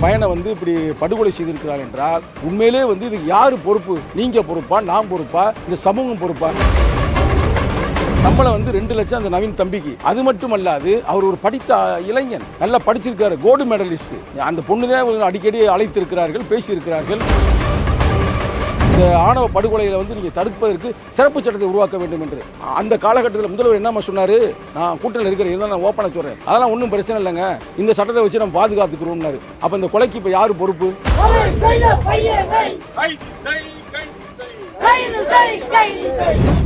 பையனை வந்து இப்படி படுகொலை செய்திருக்கிறார் என்றால் உண்மையிலே வந்து இதுக்கு யாரு பொறுப்பு? நீங்க பொறுப்பா, நான் பொறுப்பா, இந்த சமூகம் பொறுப்பா? சம்பளம் வந்து 2 லட்சம் அந்த நவீன் தம்பிக்கு. அது மட்டும் அல்லாது அவர் ஒரு படித்த இளைஞன், நல்லா படிச்சிருக்காரு, கோல்டு மெடலிஸ்ட். அந்த பொண்ணுதான் அடிக்கடி அழைத்திருக்கிறார்கள், பேசியிருக்கிறார்கள். இந்த ஆணவ படுகொலைகளை வந்து நீங்க தடுப்பதற்கு சிறப்பு சட்டத்தை உருவாக்க வேண்டும் என்று அந்த காலகட்டத்தில் முதல்வர் என்னமா சொன்னாரு? நான் கூட்டணியில் இருக்கிறேன், இருந்தாலும் நான் ஓப்பனா சொல்றேன், அதெல்லாம் ஒன்றும் பிரச்சனை இல்லைங்க, இந்த சட்டத்தை வச்சு நம்ம பாதுகாத்துக்கிறோம்னாரு. அப்ப இந்த கொலைக்கு இப்ப யாரு பொறுப்பு?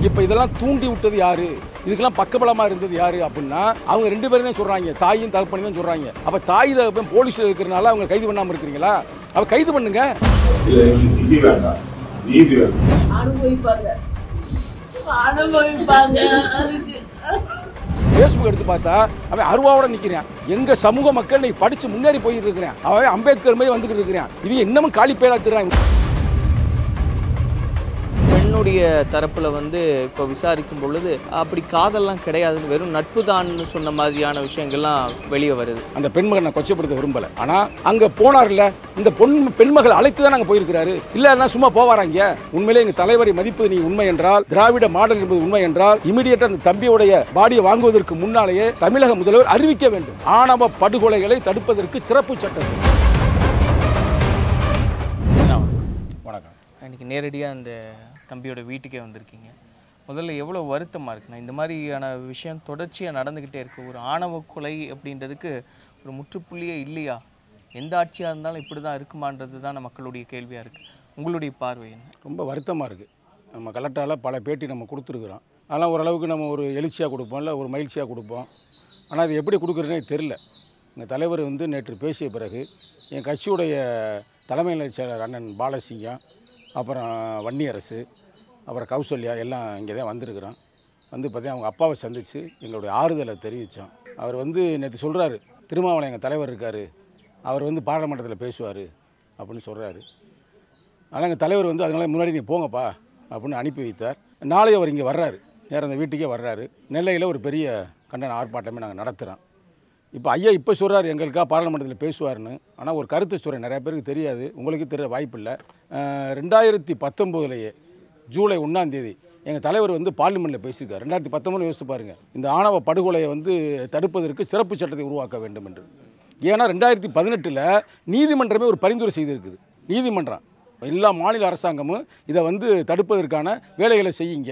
இப்ப இதெல்லாம் தூண்டி விட்டது யாரு? இதுக்கெல்லாம் பக்கபலமா இருந்தது யாரு அப்படின்னா அவங்க 2 பேரும் தான் சொல்றாங்க, தாயும் தகப்பனையும் தான் சொல்றாங்க. அப்ப தாய் தகப்பன் போலீஸ்ல இருக்கிறனால அவங்க கைது பண்ணாம இருக்கிறீங்களா? அவ கைது பண்ணுங்க. பேஸ்புக் எடுத்து பார்த்தா அவன் அருவாவோட நிக்கிறான். எங்க சமூக மக்கள் நீ படிச்சு முன்னேறி போயிட்டு இருக்கிறான். அவன் அம்பேத்கர் மாதிரி வந்துகிட்டு இருக்கிறான். இவன் இன்னமும் காலி பேரா திறாங்க. பெண்ணுடைய தரப்புல வந்து இப்போ விசாரிக்கும் பொழுது அப்படி காதல்லாம் கிடையாதுன்னு வெறும் நட்பு தான்னு சொன்ன மாதிரியான விஷயங்கள்லாம் வெளியே வருது. அந்த பெண்மகன் நான் கொச்சப்படுத்த விரும்பல. ஆனா அங்க போனார்ல, இந்த பெண்மகள் அழைத்து தான் அங்க போயிருக்கிறாரு. இல்லன்னா சும்மா போவாராங்க. உண்மையிலே எங்க தலைவரை மதிப்பது நீ உண்மை என்றால், திராவிட மாடல் என்பது உண்மை என்றால், இமிடியேட்டா அந்த தம்பியுடைய பாடியை வாங்குவதற்கு முன்னாலேயே தமிழக முதல்வர் அறிவிக்க வேண்டும், ஆணவ படுகொலைகளை தடுப்பதற்கு சிறப்பு சட்டம். வணக்கம். இன்னைக்கு நேரடியாக அந்த தம்பியோட வீட்டுக்கே வந்திருக்கீங்க. முதல்ல எவ்வளோ வருத்தமாக இருக்குண்ணா, இந்த மாதிரியான விஷயம் தொடர்ச்சியாக நடந்துக்கிட்டே இருக்குது. ஒரு ஆணவ கொலை அப்படின்றதுக்கு ஒரு முற்றுப்புள்ளியே இல்லையா? எந்த ஆட்சியாக இருந்தாலும் இப்படி தான் இருக்குமான்றது தான் மக்களுடைய கேள்வியாக இருக்குது. உங்களுடைய பார்வை என்ன? ரொம்ப வருத்தமாக இருக்குது. நம்ம கலெக்டரால் பல பேட்டி நம்ம கொடுத்துருக்குறோம். அதெல்லாம் ஓரளவுக்கு நம்ம ஒரு எழுச்சியாக கொடுப்போம், இல்லை ஒரு மகிழ்ச்சியாக கொடுப்போம். ஆனால் அது எப்படி கொடுக்குறதுனே தெரில. எங்கள் தலைவர் வந்து நேற்று பேசிய பிறகு என் கட்சியுடைய தலைமை செயலர் அண்ணன் பாலசிங்கம், அப்புறம் வன்னியரசு, அப்புறம் கௌசல்யா எல்லாம் இங்கே தான் வந்திருக்கிறோம். வந்து பார்த்தீங்கன்னா அவங்க அப்பாவை சந்தித்து எங்களுடைய ஆறுதலை தெரிவித்தோம். அவர் வந்து நேற்று சொல்கிறாரு, திருமாவளவன் எங்கள் தலைவர் இருக்கார், அவர் வந்து பாராளுமன்றத்தில் பேசுவார் அப்படின்னு சொல்கிறாரு. ஆனால் எங்கள் தலைவர் வந்து அதனால முன்னாடி நீ போங்கப்பா அப்படின்னு அனுப்பி வைத்தார். நாளை அவர் இங்கே வர்றாரு, நேரம் அந்த வீட்டுக்கே வர்றாரு. நெல்லையில் ஒரு பெரிய கண்டன ஆர்ப்பாட்டமே நாங்கள் நடத்துகிறோம். இப்போ ஐயா இப்போ சொல்கிறார் எங்களுக்காக பாராளுமன்றத்தில் பேசுவார்னு. ஆனால் ஒரு கருத்து சொல்கிறேன், நிறைய பேருக்கு தெரியாது, உங்களுக்கு தெரிய வாய்ப்பு இல்லை. 2019 ஜூலை 1 எங்கள் தலைவர் வந்து பார்லிமெண்ட்டில் பேசியிருக்கார். 2019 யோசித்து பாருங்கள், இந்த ஆணவ படுகொலையை வந்து தடுப்பதற்கு சிறப்பு சட்டத்தை உருவாக்க வேண்டும் என்று. ஏன்னா 2018 நீதிமன்றமே ஒரு பரிந்துரை செய்திருக்குது. நீதிமன்றம் எல்லா மாநில அரசாங்கமும் இதை வந்து தடுப்பதற்கான வேலைகளை செய்யுங்க,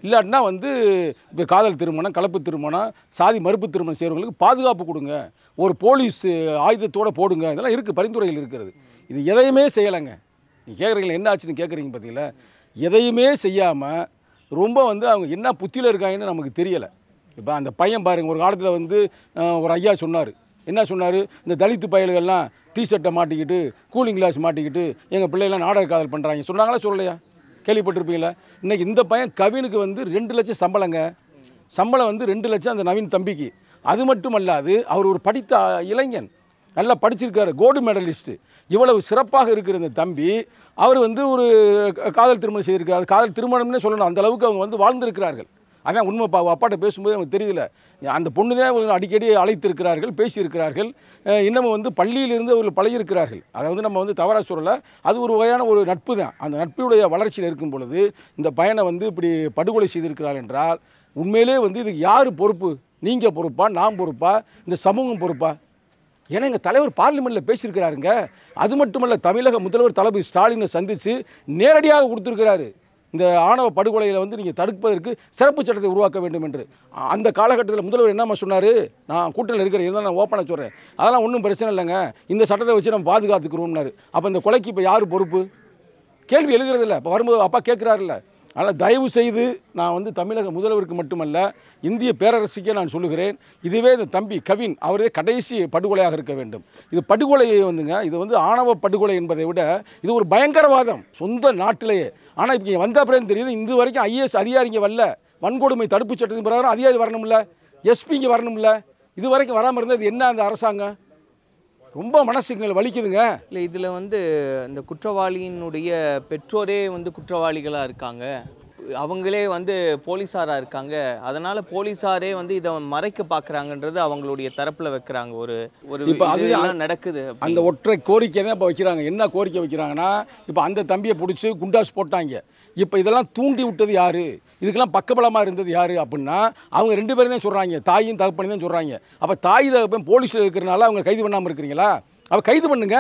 இல்லாட்டினா வந்து இப்போ காதல் திருமணம், கலப்பு திருமணம், சாதி மறுப்பு திருமணம் செய்கிறவங்களுக்கு பாதுகாப்பு கொடுங்க, ஒரு போலீஸ் ஆயுதத்தோடு போடுங்க, இதெல்லாம் இருக்குது, பரிந்துரைகள் இருக்கிறது. இது எதையுமே செய்யலைங்க. நீ கேட்குறீங்களா என்ன ஆச்சுன்னு கேட்குறீங்க பார்த்தீங்களா? எதையுமே செய்யாமல் ரொம்ப வந்து அவங்க என்ன புத்தியில் இருக்காங்கன்னு நமக்கு தெரியலை. இப்போ அந்த பையன் பாருங்கள், ஒரு காலத்தில் வந்து ஒரு ஐயா சொன்னார், என்ன சொன்னார், இந்த தலித்து பயல்கள்லாம் டிஷர்ட்டை மாட்டிக்கிட்டு கூலிங் கிளாஸ் மாட்டிக்கிட்டு எங்கள் பிள்ளைகள்லாம் நாடக காதல் பண்ணுறாங்க சொன்னாங்களா சொல்லலையா? கேள்விப்பட்டிருப்பீங்களா? இன்றைக்கி இந்த பையன் கவினுக்கு வந்து 2 லட்சம் சம்பளங்க. சம்பளம் வந்து 2 லட்சம் அந்த நவீன் தம்பிக்கு. அது மட்டும் அல்லாது அவர் ஒரு படித்த இளைஞன், நல்லா படிச்சிருக்காரு, கோல்டு மெடலிஸ்ட்டு. இவ்வளவு சிறப்பாக இருக்கிற இந்த தம்பி அவர் வந்து ஒரு காதல் திருமணம் செய்திருக்காரு. காதல் திருமணம்னே சொல்லணும், அந்த அளவுக்கு அவங்க வந்து வாழ்ந்திருக்கிறார்கள். அதான் உண்மை. அப்பாட்ட பேசும்போது நமக்கு தெரியல, அந்த பொண்ணு தான் அடிக்கடி அழைத்திருக்கிறார்கள், பேசியிருக்கிறார்கள். இன்னமும் வந்து பள்ளியிலிருந்து அவர்கள் பழகியிருக்கிறார்கள். அதை வந்து நம்ம வந்து தவறாக சொல்லலை, அது ஒரு வகையான ஒரு நட்பு தான். அந்த நட்புடைய வளர்ச்சியில் இருக்கும் பொழுது இந்த பையனை வந்து இப்படி படுகொலை செய்திருக்கிறார் என்றால் உண்மையிலே வந்து இதுக்கு யார் பொறுப்பு? நீங்கள் பொறுப்பா, நான் பொறுப்பா, இந்த சமூகம் பொறுப்பா? ஏன்னா எங்கள் தலைவர் பார்லிமெண்ட்டில் பேசியிருக்கிறாருங்க. அது மட்டுமல்ல, தமிழக முதல்வர் தளபதி ஸ்டாலினை சந்தித்து நேரடியாக கொடுத்துருக்கிறாரு, இந்த ஆணவ படுகொலைகளை வந்து நீங்கள் தடுப்பதற்கு சிறப்பு சட்டத்தை உருவாக்க வேண்டும் என்று. அந்த காலகட்டத்தில் முதல்வர் என்னமா சொன்னார்? நான் கூட்டணியில் இருக்கிறேன், இருந்தாலும் நான் ஓப்பனாக சொல்கிறேன், அதெல்லாம் ஒன்றும் பிரச்சனை இல்லைங்க, இந்த சட்டத்தை வச்சு நம்ம பாதுகாத்துக்கிறோம்னாரு. அப்போ இந்த கொலைக்கு இப்போ யார் பொறுப்பு? கேள்வி எழுதுறதில்ல. இப்போ வரும்போது அப்பா கேட்குறாருல்ல. அதனால் தயவு செய்து நான் வந்து தமிழக முதல்வருக்கு மட்டுமல்ல, இந்திய பேரரசுக்கே நான் சொல்லுகிறேன், இதுவே இந்த தம்பி கவின் அவரே கடைசி படுகொலையாக இருக்க வேண்டும். இது படுகொலையை வந்துங்க, இது வந்து ஆணவ படுகொலை என்பதை விட இது ஒரு பயங்கரவாதம் சொந்த நாட்டிலேயே. ஆனால் இப்போ வந்த அப்புறம் தெரியுது, இந்த வரைக்கும் ஐஏஎஸ் அதிகாரிங்க வரல. வன்கொடுமை தடுப்பு சட்டத்தின் பிரகாரம் அதிகாரி வரணும்ல, எஸ்பிங்க வரணும்ல, இது வரைக்கும் வராமல் இருந்தால் இது என்ன அந்த அரசாங்கம்? ரொம்ப மனசுங்களை வலிக்குதுங்க. இல்லை, இதில் வந்து இந்த குற்றவாளியினுடைய பெற்றோரே வந்து குற்றவாளிகளாக இருக்காங்க. அவங்களே வந்து போலீஸாராக இருக்காங்க, அதனால் போலீஸாரே வந்து இதை மறைக்க பார்க்குறாங்கன்றது அவங்களுடைய தரப்பில் வைக்கிறாங்க. ஒரு ஒரு இப்போ இதெல்லாம் நடக்குது. அந்த ஒற்றை கோரிக்கை தான் இப்போ வைக்கிறாங்க. என்ன கோரிக்கை வைக்கிறாங்கன்னா, இப்போ அந்த தம்பியை பிடிச்சி குண்டாஸ் போட்டாங்க. இப்போ இதெல்லாம் தூண்டி விட்டது யார், இதுக்கெல்லாம் பக்கபலமாக இருந்தது யார் அப்படின்னா அவங்க 2 பேரும் தான் சொல்கிறாங்க, தாயும் தகப்பனையும் தான் சொல்கிறாங்க. அப்போ தாய் தகப்பன் போலீஸில் இருக்கிறனால அவங்க கைது பண்ணாமல் இருக்கிறீங்களா? அப்போ கைது பண்ணுங்க,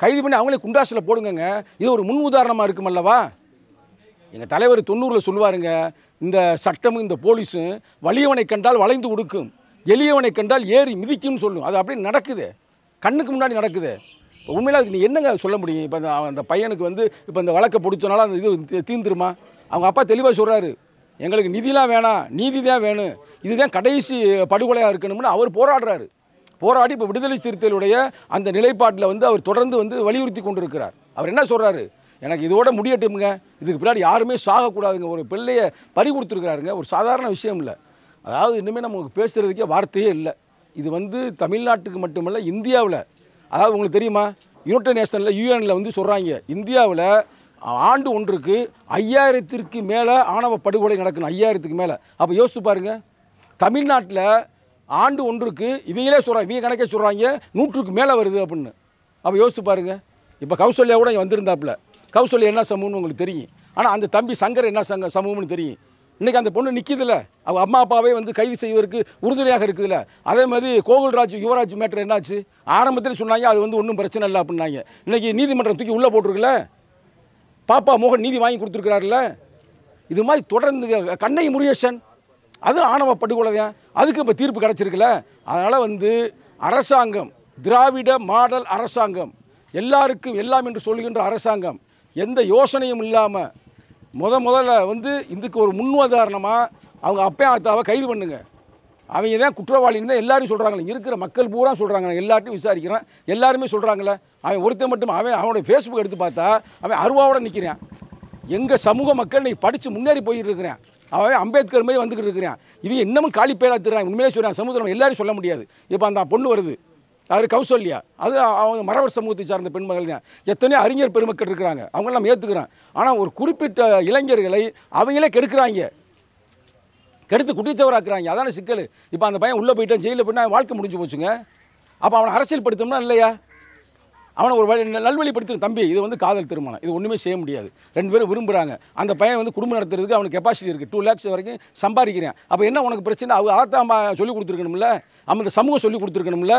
கைது பண்ணி அவங்களே குண்டாஸில் போடுங்க. இது ஒரு முன் உதாரணமாக இருக்குமல்லவா? எங்கள் தலைவர் 90ல் சொல்லுவாருங்க, இந்த சட்டமும் இந்த போலீஸும் வலியவனை கண்டால் வளைந்து கொடுக்கும், எளியவனை கண்டால் ஏறி மிதிக்கும்னு சொல்லும். அது அப்படியே நடக்குது, கண்ணுக்கு முன்னாடி நடக்குது. இப்போ உண்மையில அதுக்கு நீ என்னங்க சொல்ல முடியும்? இப்போ அந்த பையனுக்கு வந்து இப்போ இந்த வழக்கை பிடிச்சனால அந்த இது தீர்ந்துருமா? அவங்க அப்பா தெளிவாக சொல்கிறாரு, எங்களுக்கு நிதிலாம் வேணாம், நீதி தான் வேணும், இதுதான் கடைசி படுகொலையாக இருக்கணும்னு அவர் போராடுறாரு. போராடி இப்போ விடுதலை சிறுத்தைகளுடைய அந்த நிலைப்பாட்டில் வந்து அவர் தொடர்ந்து வந்து வலியுறுத்தி கொண்டிருக்கிறார். அவர் என்ன சொல்கிறாரு, எனக்கு இதோட முடியட்டுமுங்க, இதுக்கு பின்னாடி யாருமே சாகக்கூடாதுங்க. ஒரு பிள்ளையை பறி கொடுத்துருக்குறாருங்க, ஒரு சாதாரண விஷயம் இல்லை. அதாவது இன்னுமே நமக்கு பேசுகிறதுக்கே வார்த்தையே இல்லை. இது வந்து தமிழ்நாட்டுக்கு மட்டுமல்ல, இந்தியாவில், அதாவது உங்களுக்கு தெரியுமா, யுனைடெட் நேஷனில் யூஎனில் வந்து சொல்கிறாங்க, இந்தியாவில் ஆண்டு ஒன்றுக்கு 5000க்கு மேலே ஆணவ படுகொலை நடக்கணும், 5000க்கு மேலே. அப்போ யோசித்து பாருங்கள், தமிழ்நாட்டில் ஆண்டு ஒன்றுக்கு இவங்களே சொல்கிறாங்க, இவங்க கணக்கே சொல்கிறாங்க 100க்கு மேலே வருது அப்படின்னு. அப்போ யோசித்து பாருங்கள். இப்போ கௌசல்யா கூட இங்கே வந்திருந்தாப்புல, கௌசல்யா என்ன சமூகம்னு உங்களுக்கு தெரியும், ஆனால் அந்த தம்பி சங்கர் என்ன சமூகம்னு தெரியும். இன்றைக்கி அந்த பொண்ணு நிற்கிதில்ல, அவங்க அம்மா அப்பாவே வந்து கைது செய்வதற்கு உறுதுணையாக இருக்குதுல்ல. அதே மாதிரி கோகுல்ராஜ் யுவராஜ் மேட்டர் என்னாச்சு? ஆரம்பத்தில் சொன்னாங்க அது வந்து ஒன்றும் பிரச்சனை இல்லை அப்படின்னாங்க. இன்றைக்கி நீதிமன்றம் தூக்கி உள்ளே போட்டிருக்குல்ல, பாப்பா மோகன் நீதி வாங்கி கொடுத்துருக்கிறாருல்ல. இது மாதிரி தொடர்ந்து கண்ணகி முருகேசன், அது ஆணவ படுகொலை தான், அதுக்கு இப்போ தீர்ப்பு கிடச்சிருக்குல்ல. அதனால் வந்து அரசாங்கம், திராவிட மாடல் அரசாங்கம், எல்லாருக்கும் எல்லாம் என்று சொல்கின்ற அரசாங்கம், எந்த யோசனையும் இல்லாமல் முதல்ல வந்து இதுக்கு ஒரு முன்னுதாரணமாக அவங்க அப்பா அத்தாவை கைது பண்ணுங்க. அவங்க தான் குற்றவாளின்னு தான் எல்லாரும் சொல்கிறாங்களே, இருக்கிற மக்கள் பூரா சொல்கிறாங்க. நான் எல்லார்ட்டையும் விசாரிக்கிறேன், எல்லாருமே சொல்கிறாங்களே. அவன் ஒருத்தன் மட்டும் அவனுடைய ஃபேஸ்புக் எடுத்து பார்த்தா அவன் அருவாவோட நிற்கிறான். எங்கள் சமூக மக்கள் நீ படித்து முன்னேறி போயிட்டு இருக்கிறேன், அவன் அம்பேத்கர் மாதிரி வந்துக்கிட்டு இருக்கிறான். இவன் இன்னமும் காலி பேராக தர்றான். உண்மையிலே சொல்கிறான், சமுத்திரம் எல்லாரும் சொல்ல முடியாது. இப்போ அந்த பொண்ணு வருது, அது கௌசல்யா, அது அவங்க மறவர் சமூகத்தை சார்ந்த பெண்மகள் தான். எத்தனையோ அறிஞர் பெருமக்கள் இருக்கிறாங்க, அவங்களாம் ஏற்றுக்கிறான். ஆனால் ஒரு குறிப்பிட்ட இளைஞர்களை அவங்களே கெடுக்கிறாங்க, கெடுத்து குட்டிச்சவராக்குறாங்க. அதான சிக்கல். இப்போ அந்த பையன் உள்ளே போயிட்டான், ஜெயிலில் போயிட்டா வாழ்க்கை முடிஞ்சு போச்சுங்க. அப்போ அவனை அரசியல் படுத்தோம்னா இல்லையா? அவனை ஒரு நல்வழிப்படுத்தும். தம்பி, இது வந்து காதல் திருமணம், இது ஒன்றுமே செய்ய முடியாது. 2 பேரும் விரும்புகிறாங்க. அந்த பையன் வந்து குடும்பம் நடத்துறதுக்கு அவனுக்கு கெப்பாசிட்டி இருக்குது, 2 lakhs வரைக்கும் சம்பாதிக்கிறேன். அப்போ என்ன உனக்கு பிரச்சனை? அவங்க அதான் சொல்லிக் கொடுத்துருக்கணும்ல, அந்த சமூகம் சொல்லிக் கொடுத்துருக்கணும்ல.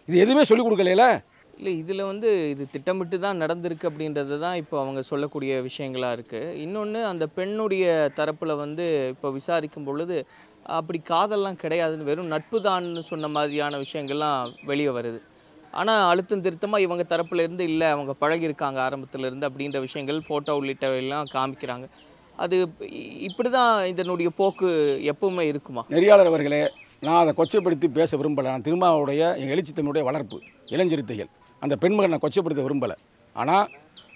இது எதுவுமே சொல்லிக் கொடுக்கல. இல்லை, இதில் வந்து இது திட்டமிட்டு தான் நடந்திருக்கு அப்படின்றது தான் இப்போ அவங்க சொல்லக்கூடிய விஷயங்களாக இருக்குது. இன்னொன்று, அந்த பெண்ணுடைய தரப்பில் வந்து இப்போ விசாரிக்கும் பொழுது அப்படி காதல்லாம் கிடையாதுன்னு, வெறும் நட்பு தான்னு சொன்ன மாதிரியான விஷயங்கள்லாம் வெளியே வருது. ஆனால் அழுத்தம் திருத்தமாக இவங்க தரப்புல இருந்து இல்லை, அவங்க பழகியிருக்காங்க ஆரம்பத்திலேருந்து அப்படின்ற விஷயங்கள் ஃபோட்டோ உள்ளிட்டவையெல்லாம் காமிக்கிறாங்க. அது இப்படி தான் இதனுடைய போக்கு எப்பவுமே இருக்குமா? நெறியாளர் அவர்களே, நான் அதை கொச்சைப்படுத்தி பேச விரும்பலை. நான் திருமாவுடைய எங்கள் எழுச்சி தமிழுடைய வளர்ப்பு இளஞ்சிறுத்தைகள், அந்த பெண்மகளை நான் கொச்சைப்படுத்த விரும்பலை. ஆனால்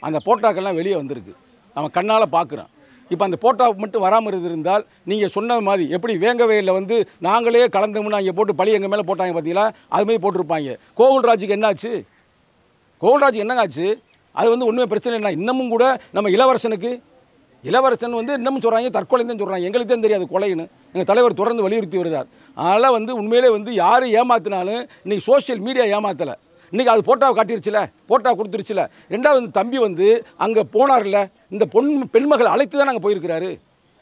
அந்த போட்டாக்கள்லாம் வெளியே வந்திருக்கு, நம்ம கண்ணால் பார்க்குறோம். இப்போ அந்த போட்டோ மட்டும் வராமல் இருந்திருந்தால் நீங்கள் சொன்ன மாதிரி எப்படி வேங்கவேலில் வந்து நாங்களே கலந்தோம்னா இங்கே போட்டு பழி எங்கள் மேலே போட்டாங்க பார்த்தீங்களா, அதுமாதிரி போட்டிருப்பாங்க. கோகுல்ராஜுக்கு என்னாச்சு? கோகுல்ராஜுக்கு என்னங்காச்சு? அது வந்து ஒன்றுமே பிரச்சனை இல்லை. இன்னமும் கூட நம்ம இளவரசன் வந்து இன்னமும் சொல்கிறாங்க தற்கொலை தான் சொல்கிறாங்க. எங்களுக்கு தான் தெரியாது கொலைன்னு. எங்கள் தலைவர் தொடர்ந்து வலியுறுத்தி வருகிறார். அதனால் வந்து உண்மையிலே வந்து யார் ஏமாத்தினாலும் இன்றைக்கி சோஷியல் மீடியா ஏமாத்தலை. இன்றைக்கி அது போட்டோவை காட்டிருச்சுல, போட்டோ கொடுத்துருச்சுல. 2வது இந்த தம்பி வந்து அங்கே போனார்ல, இந்த பெண்மகள் அழைத்து தான் நாங்கள் போயிருக்கிறாரு,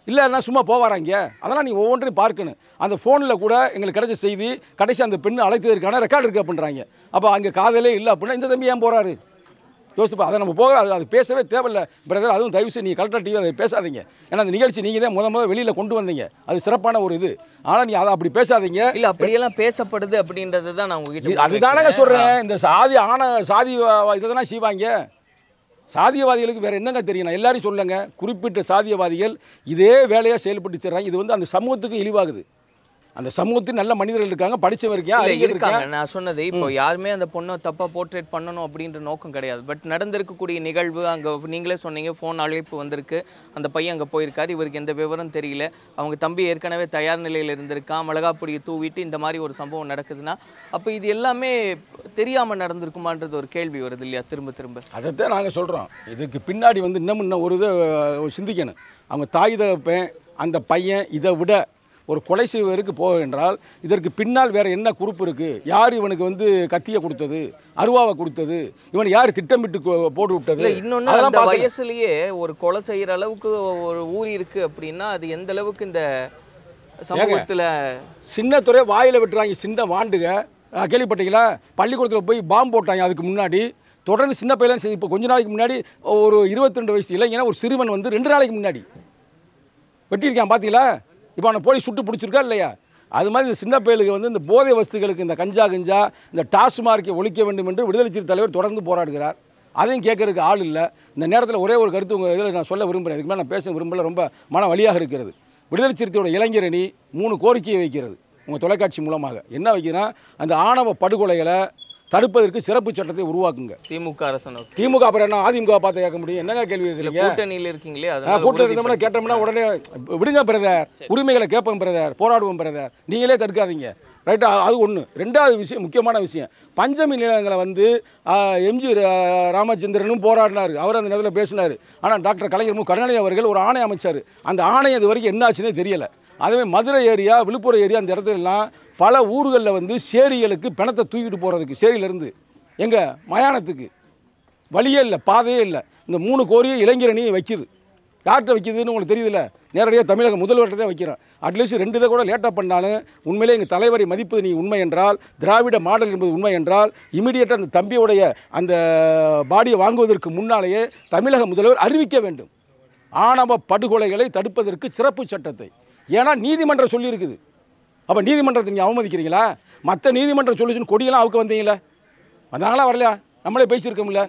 இல்லைன்னா சும்மா போவாராங்க. அதெல்லாம் நீங்கள் ஒவ்வொன்றையும் பார்க்கணும். அந்த ஃபோனில் கூட எங்களுக்கு கிடைச்ச செய்தி, கடைசி அந்த பெண்ணு அழைத்ததற்கான ரெக்கார்டு இருக்குது அப்படின்றாங்க. அப்போ அங்கே காதலே இல்லை அப்படின்னா இந்த தம்பி ஏன் போகிறாரு? யோசிப்பா. அதை நம்ம போக அது பேசவே தேவையில்லை பிரதர். அதுவும் தயவுசெய்து நீங்கள் கலெக்டர் டிவி அதை பேசாதீங்க. ஏன்னா அந்த நிகழ்ச்சி நீங்கள் தான் முதல் வெளியில் கொண்டு வந்தீங்க, அது சிறப்பான ஒரு இது. ஆனால் நீ அதை அப்படி பேசாதீங்க. இல்லை, அப்படியெல்லாம் பேசப்படுது அப்படின்றது தான் நான் உங்ககிட்ட அதுதானங்க சொல்கிறேன். இந்த சாதி இதெல்லாம் செய்வாங்க. சாதியவாதிகளுக்கு வேறு என்னங்க தெரியும்? நான் எல்லாரும் சொல்லுங்க, குறிப்பிட்ட சாதியவாதிகள் இதே வேலையாக செயல்பட்டு செய்கிறாங்க. இது வந்து அந்த சமூகத்துக்கு இழிவாகுது. அந்த சமூகத்தில் நல்ல மனிதர்கள் இருக்காங்க, படித்தவங்க இருக்காங்க. நான் சொன்னது இப்போ யாருமே அந்த பொண்ணை தப்பாக போர்ட்ரேட் பண்ணணும் அப்படின்ற நோக்கம் கிடையாது. பட் நடந்திருக்கக்கூடிய நிகழ்வு, அங்கே நீங்களே சொன்னீங்க ஃபோன் அழைப்பு வந்திருக்கு, அந்த பையன் அங்கே போயிருக்காரு, இவருக்கு எந்த விவரம் தெரியல, அவங்க தம்பி ஏற்கனவே தயார் நிலையில் இருந்திருக்கான், மிளகாப்பொடியை தூவிட்டு இந்த மாதிரி ஒரு சம்பவம் நடக்குதுன்னா அப்போ இது எல்லாமே தெரியாம நடந்திருக்குமான்றது ஒரு கேள்வி வருது இல்லையா திரும்ப திரும்ப. அதைத்தான் நாங்கள் சொல்கிறோம். இதுக்கு பின்னாடி வந்து இன்னும் ஒரு இதை சிந்திக்கணும். அவங்க தாய் தகப்பன் அந்த பையன் இதை விட ஒரு கொலை செய்வதற்கு போக என்றால் இதற்கு பின்னால் வேறு என்ன குறுப்பு இருக்குது? யார் இவனுக்கு வந்து கத்தியை கொடுத்தது, அருவாவை கொடுத்தது, இவன் யார் திட்டமிட்டு போட்டு விட்டது? இல்லை, இன்னொன்று அந்த வயசுலேயே ஒரு கொலை செய்கிற அளவுக்கு ஒரு ஊறி இருக்கு அப்படின்னா அது எந்த அளவுக்கு இந்த சமூகத்தில் சின்னத்துறை வாயில் விட்டுறாங்க. சின்ன வாண்டுக கேள்விப்பட்டீங்களா? பள்ளிக்கூடத்தில் போய் பாம்பு போட்டாங்க. அதுக்கு முன்னாடி தொடர்ந்து சின்ன பையலாம் செய்ய. இப்போ கொஞ்ச நாளைக்கு முன்னாடி ஒரு 22 வயசு இளைஞனா ஒரு சிறுவன் வந்து 2 நாளைக்கு முன்னாடி வெட்டியிருக்கான். பார்த்தீங்களா? இப்போ அவனை போலீஸ் சுட்டு பிடிச்சிருக்கா இல்லையா? அது மாதிரி இந்த சின்ன பயலுக்கு வந்து இந்த போதை வஸ்துகளுக்கு இந்த கஞ்சா இந்த டாஸ்மார்க்கை ஒழிக்க வேண்டும் என்று விடுதலை சிறுத்தை தலைவர் தொடர்ந்து போராடுகிறார். அதையும் கேட்கறதுக்கு ஆள் இல்லை. இந்த நேரத்தில் ஒரே ஒரு கருத்து உங்கள் இதில் நான் சொல்ல விரும்புகிறேன். இதுக்கு மேலே நான் பேச விரும்பல. ரொம்ப மன வலியாக இருக்கிறது. விடுதலை சிறுத்தையோட இளைஞர் அணி 3 கோரிக்கையை வைக்கிறது உங்கள் தொலைக்காட்சி மூலமாக. என்ன வைக்கிறா? அந்த ஆணவ படுகொலைகளை தடுப்பதற்கு சிறப்பு சட்டத்தை உருவாக்குங்க. திமுக அரசு நோக்கி. திமுக அப்புறம் என்ன அதிமுக பார்த்து கேட்க முடியும்? என்னங்க கேள்வி கேட்குறீங்க? கூட்டணியில் இருக்கீங்களே, கூட்டணி இருந்தோம்னா கேட்டோம்னா உடனே விடுங்க பிரதர், உரிமைகளை கேட்போம் பிரதர், போராடுவோம் பிரதர், நீங்களே தடுக்காதீங்க. ரைட்டா? அது ஒன்று. 2வது விஷயம், முக்கியமான விஷயம், பஞ்சமி நிலையங்களை வந்து எம்ஜி ராமச்சந்திரனும் போராடினார். அவர் அந்த நேரத்தில் பேசினார். ஆனால் டாக்டர் கலைஞர் கருணாநிதி அவர்கள் ஒரு ஆணை அமைச்சார். அந்த ஆணை இது வரைக்கும் என்ன ஆச்சுன்னே தெரியலை. அதுவே மதுரை ஏரியா, விழுப்புரம் ஏரியா, அந்த இடத்துலலாம் பல ஊர்களில் வந்து சேரிகளுக்கு பிணத்தை தூக்கிட்டு போகிறதுக்கு, சேரியிலேருந்து எங்கே மயானத்துக்கு வழியே இல்லை, பாதையே இல்லை. இந்த 3 கோரியை இளைஞரணி வைக்கிது. யார்கிட்ட வைக்கிதுன்னு உங்களுக்கு தெரியுதுல்ல? நேரடியாக தமிழக முதல்வர்கிட்ட தான் வைக்கிறோம். அட்லீஸ்ட் 2 இதை கூட லேட்டாக பண்ணாலும் உண்மையிலே எங்கள் தலைவரை மதிப்பது நீ உண்மை என்றால், திராவிட மாடல் என்பது உண்மை என்றால், இமீடியட்டாக அந்த தம்பியுடைய அந்த பாடியை வாங்குவதற்கு முன்னாலேயே தமிழக முதல்வர் அறிவிக்க வேண்டும் ஆணவ படுகொலைகளை தடுப்பதற்கு சிறப்பு சட்டத்தை. ஏன்னா நீதிமன்றம் சொல்லியிருக்குது. அப்போ நீதிமன்றத்தை நீங்கள் அவமதிக்கிறீங்களா? மற்ற நீதிமன்றம் சொல்லிச்சுன்னு கொடியெல்லாம் அவுக்க வந்தீங்களா? வந்தாங்களா? வரலையா? நம்மளே பேசியிருக்கோம்ல.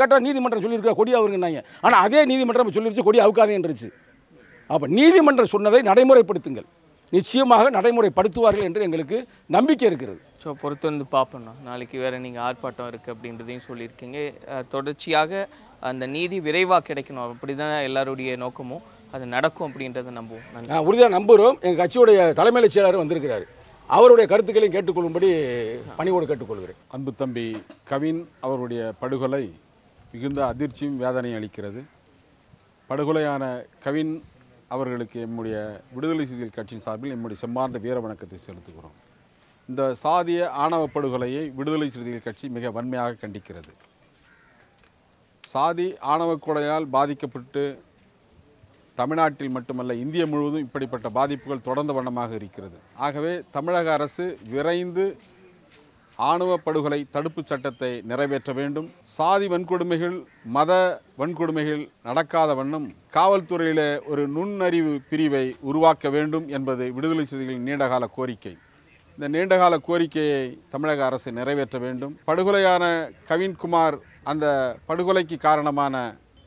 கேட்டால் நீதிமன்றம் சொல்லியிருக்கா கொடி அவுருங்கன்னாங்க. ஆனால் அதே நீதிமன்றம் சொல்லிருச்சு கொடி அவுக்காதேன்றுச்சு. அப்போ நீதிமன்றம் சொன்னதை நடைமுறைப்படுத்துங்கள். நிச்சயமாக நடைமுறைப்படுத்துவார்கள் என்று எங்களுக்கு நம்பிக்கை இருக்கிறது. ஸோ பொறுத்து வந்து பார்ப்போம்ண்ணா. நாளைக்கு வேறு நீங்கள் ஆர்ப்பாட்டம் இருக்குது அப்படின்றதையும் சொல்லியிருக்கீங்க. தொடர்ச்சியாக அந்த நீதி விரைவாக கிடைக்கணும், அப்படி தான் எல்லாருடைய நோக்கமும். அது நடக்கும் அப்படின்றத நம்புவோம். நான் உறுதியாக நம்புகிறோம். எங்கள் கட்சியுடைய தலைமைச் செயலாளர் வந்திருக்கிறார். அவருடைய கருத்துக்களையும் கேட்டுக்கொள்ளும்படி பணிவோடு கேட்டுக்கொள்கிறேன். அன்பு தம்பி கவின் அவருடைய படுகொலை மிகுந்த அதிர்ச்சியும் வேதனையும் அளிக்கிறது. படுகொலையான கவின் அவர்களுக்கு எம்முடைய விடுதலை சிறுத்தைகள் கட்சியின் சார்பில் எம்முடைய செம்மார்ந்த வீர வணக்கத்தை செலுத்துகிறோம். இந்த சாதிய ஆணவ படுகொலையை விடுதலை சிறுத்தைகள் கட்சி மிக வன்மையாக கண்டிக்கிறது. சாதி ஆணவ கொலையால் பாதிக்கப்பட்டு தமிழ்நாட்டில் மட்டுமல்ல இந்தியா முழுவதும் இப்படிப்பட்ட பாதிப்புகள் தொடர்ந்த வண்ணமாக இருக்கிறது. ஆகவே தமிழக அரசு விரைந்து ஆணவ படுகொலை தடுப்பு சட்டத்தை நிறைவேற்ற வேண்டும். சாதி வன்கொடுமைகள், மத வன்கொடுமைகள் நடக்காத வண்ணம் காவல்துறையில் ஒரு நுண்ணறிவு பிரிவை உருவாக்க வேண்டும் என்பது விடுதலை சிறுத்தைகளின் நீண்டகால கோரிக்கை. இந்த நீண்டகால கோரிக்கையை தமிழக அரசு நிறைவேற்ற வேண்டும். படுகொலையான கவின்குமார், அந்த படுகொலைக்கு காரணமான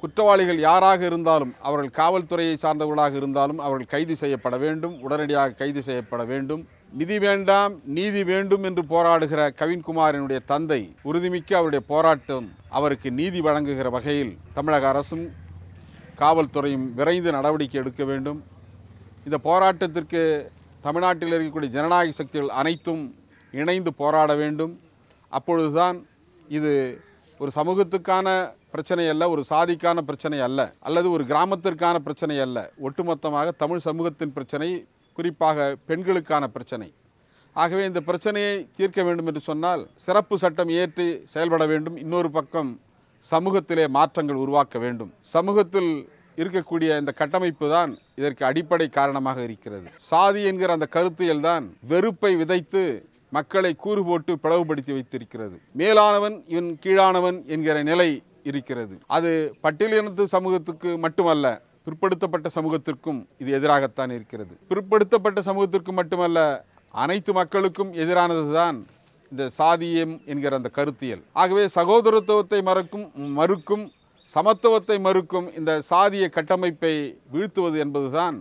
குற்றவாளிகள் யாராக இருந்தாலும், அவர்கள் காவல்துறையை சார்ந்தவர்களாக இருந்தாலும் அவர்கள் கைது செய்யப்பட வேண்டும், உடனடியாக கைது செய்யப்பட வேண்டும். நிதி வேண்டாம் நீதி வேண்டும் என்று போராடுகிற கவின்குமாரினுடைய தந்தை உறுதிமிக்க அவருடைய போராட்டம் அவருக்கு நீதி வழங்குகிற வகையில் தமிழக அரசும் காவல்துறையும் விரைந்து நடவடிக்கை எடுக்க வேண்டும். இந்த போராட்டத்திற்கு தமிழ்நாட்டில் இருக்கக்கூடிய ஜனநாயக சக்திகள் அனைத்தும் இணைந்து போராட வேண்டும். அப்பொழுதுதான் இது ஒரு சமூகத்துக்கான பிரச்சனை அல்ல, ஒரு சாதிக்கான பிரச்சனை அல்ல, அல்லது ஒரு கிராமத்திற்கான பிரச்சனை அல்ல, ஒட்டுமொத்தமாக தமிழ் சமூகத்தின் பிரச்சனை, குறிப்பாக பெண்களுக்கான பிரச்சனை. ஆகவே இந்த பிரச்சனையை தீர்க்க வேண்டும் என்று சொன்னால் சிறப்பு சட்டம் ஏற்றி செயல்பட வேண்டும். இன்னொரு பக்கம் சமூகத்திலே மாற்றங்கள் உருவாக்க வேண்டும். சமூகத்தில் இருக்கக்கூடிய இந்த கட்டமைப்பு தான் இதற்கு அடிப்படை காரணமாக இருக்கிறது. சாதி என்கிற அந்த கருத்தியல் தான் வெறுப்பை விதைத்து மக்களை கூறு போட்டு பிளவுபடுத்தி வைத்திருக்கிறது. மேலானவன் இவன் கீழானவன் என்கிற நிலை இருக்கிறது. அது பட்டியலினத்து சமூகத்துக்கு மட்டுமல்ல, பிற்படுத்தப்பட்ட சமூகத்திற்கும் இது எதிராகத்தான் இருக்கிறது. பிற்படுத்தப்பட்ட சமூகத்திற்கு மட்டுமல்ல, அனைத்து மக்களுக்கும் எதிரானதுதான் இந்த சாதியம் என்கிற அந்த கருத்தியல். ஆகவே சகோதரத்துவத்தை மறுக்கும் சமத்துவத்தை மறுக்கும் இந்த சாதிய கட்டமைப்பை வீழ்த்துவது என்பதுதான்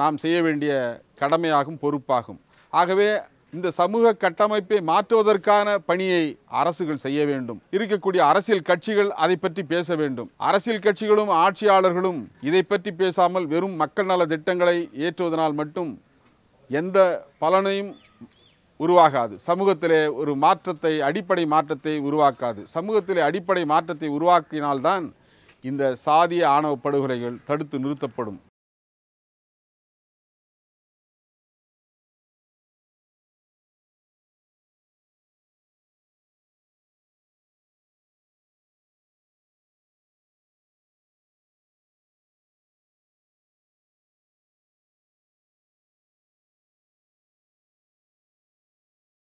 நாம் செய்ய வேண்டிய கடமையாகும், பொறுப்பாகும். ஆகவே இந்த சமூக கட்டமைப்பை மாற்றுவதற்கான பணியை அரசுகள் செய்ய வேண்டும். இருக்கக்கூடிய அரசியல் கட்சிகள் அதை பற்றி பேச வேண்டும். அரசியல் கட்சிகளும் ஆட்சியாளர்களும் இதை பற்றி பேசாமல் வெறும் மக்கள் நல திட்டங்களை ஏற்றுவதனால் மட்டும் எந்த பலனையும் உருவாகாது. சமூகத்திலே ஒரு மாற்றத்தை, அடிப்படை மாற்றத்தை உருவாக்காது. சமூகத்திலே அடிப்படை மாற்றத்தை உருவாக்கினால்தான் இந்த சாதிய ஆணவ படுகொலைகள் தடுத்து நிறுத்தப்படும்.